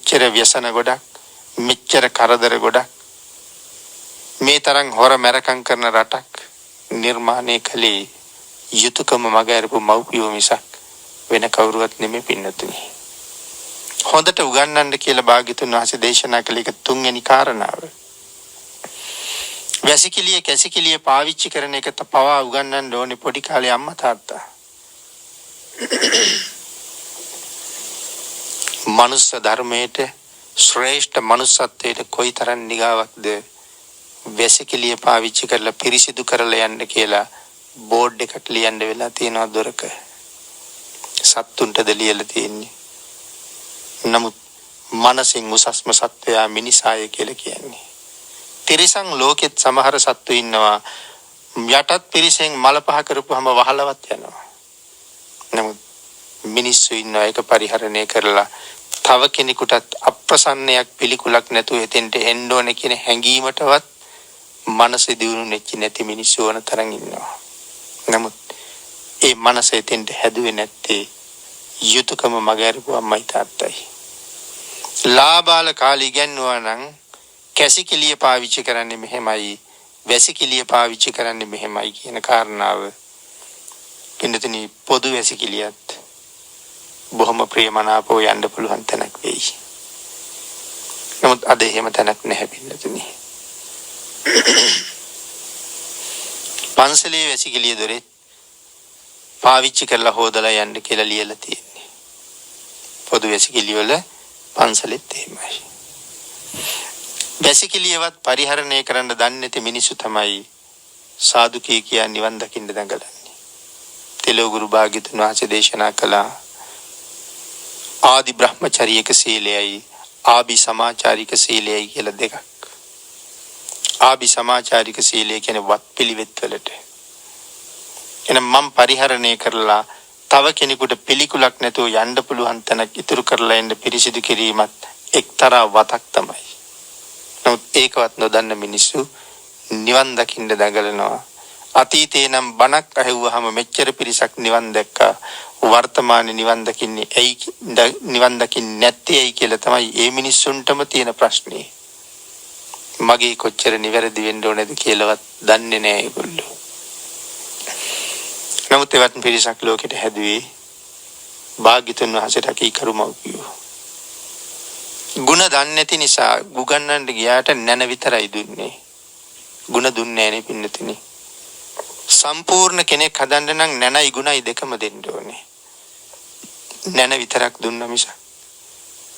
මෙච්චර व्यसन ගොඩක්, මෙච්චර කරදර ගොඩක්, මේ තරම් හොර මරකම් කරන රටක් නිර්මාණය කළේ යුතුයකම මග අරපු මව්පියෝ මිසක් වෙන කවුරුවත් නෙමෙයි පින්නතුනි. හොඳට උගන්වන්න කියලා භාග්‍යතුන් වහන්සේ දේශනා කළ එක තුන්වෙනි කාරණාව. වැසිකිළිය කැසිකිළිය පාවිච්චි කරන එක පවා උගන්වන්න ඕනේ පොඩි කාලේ අම්මා තාත්තා. මනුස්ස ධර්මයට ශ්‍රේෂ්ඨ මනුස්සත්වයට කොයිතරම් නිගාවක්ද වැසිකිළිය පාවිච්චි කරලා පිරිසිදු කරලා යන්න කියලා බෝඩ් එකක් ලියන්න වෙලා තියෙනවා දොරක. සත්තුන්ටද ලියලා තියෙන්නේ. නමුත් මනසින් උසස්ම සත්වයා මිනිසාය කියලා කියන්නේ. තිරිසන් ලෝකෙත් සමහර සත්තු ඉන්නවා යටත් පිරිසෙන් මල පහ කරපුවම වහලවත් යනවා. නමුත් මිනිස්සු ඉන්නවා ඒක පරිහරණය කරලා තව කෙනෙකුටත් අප්‍රසන්නයක් පිළිකුලක් නැතුව එතෙන්ට එන්න ඕනේ කියන හැඟීමටවත් මනස දියුණු නැති නැති මිනිස්සු වන තරම් ඉන්නවා. නමුත් ඒ මනස එතෙන්ට හැදුවේ නැත්තේ යුතුයකම මගහැරපු අම්මයි තාත්තයි. ලාබාල කාලේ ඉගෙනුවා නම් කැසිකිළිය පාවිච්චි කරන්නේ මෙහෙමයි, වැසිකිළිය පාවිච්චි කරන්නේ මෙහෙමයි කියන කාරණාව පින්නතුනි පොදු වැසිකිළියත් බොහොම ප්‍රේමනාපව යන්න පුළුවන් තැනක් වෙයි. නමුත් අද එහෙම තැනක් නැහැ පින්නතුනි. පන්සලේ වැසිකිළිය දොරේ පාවිච්චි කරලා හොදලා යන්න කියලා ලියලා තියෙන්නේ. පොදු වැසිකිළිය වල පන්සලෙත් එහෙමයි. වැසිකිළියවත් පරිහරණය කරන්න දන්නේ නැති මිනිස්සු තමයි සාදු කියා නිවන් දකින්න දඟලන්නේ. තෙලෝගුරු භාග්‍යතුන් වහන්සේ දේශනා කළා ආදි බ්‍රහ්මචාරීක සීලයයි ආභි සමාචාරික සීලයයි කියලා දෙකක්. ආභි සමාචාරික සීලය කියන්නේ වත් පිළිවෙත් වලට. එනම් මම පරිහරණය කරලා තව කෙනෙකුට පිළිකුලක් නැතුව යන්න පුළුවන් තැනක් ඉතුරු කරලා එන්න පිරිසිදු කිරීමත් එක්තරා වතක් තමයි. නමුත් ඒකවත් නොදන්න මිනිස්සු නිවන් දකින්න දඟලනවා. අතීතේ නම් බණක් අහුවහම මෙච්චර පිරිසක් නිවන් දැක්කා. වර්තමානයේ නිවන් දකින්නේ ඇයි නිවන් දකින්නේ නැත්තේ ඇයි කියලා තමයි මේ මිනිස්සුන්ටම තියෙන ප්‍රශ්නේ. මගේ කොච්චර නිවැරදි වෙන්න ඕනේද කියලාවත් දන්නේ නැහැ ඒගොල්ලෝ. නමුත් ඒවත් පිරිසක් ලෝකෙට හැදුවේ භාග්‍යතුන් වහන්සේට කීකරුමව්පියෝ. ගුණ දන්නේ නැති නිසා ගුගන්නන්න ගියාට නැන විතරයි දුන්නේ. ගුණ දුන්නේ නැහැ නේ පින්නතිනි. සම්පූර්ණ කෙනෙක් හදන්න නම් නැනයි ගුණයි දෙකම දෙන්න ඕනේ. නැන විතරක් දුන්න මිසක්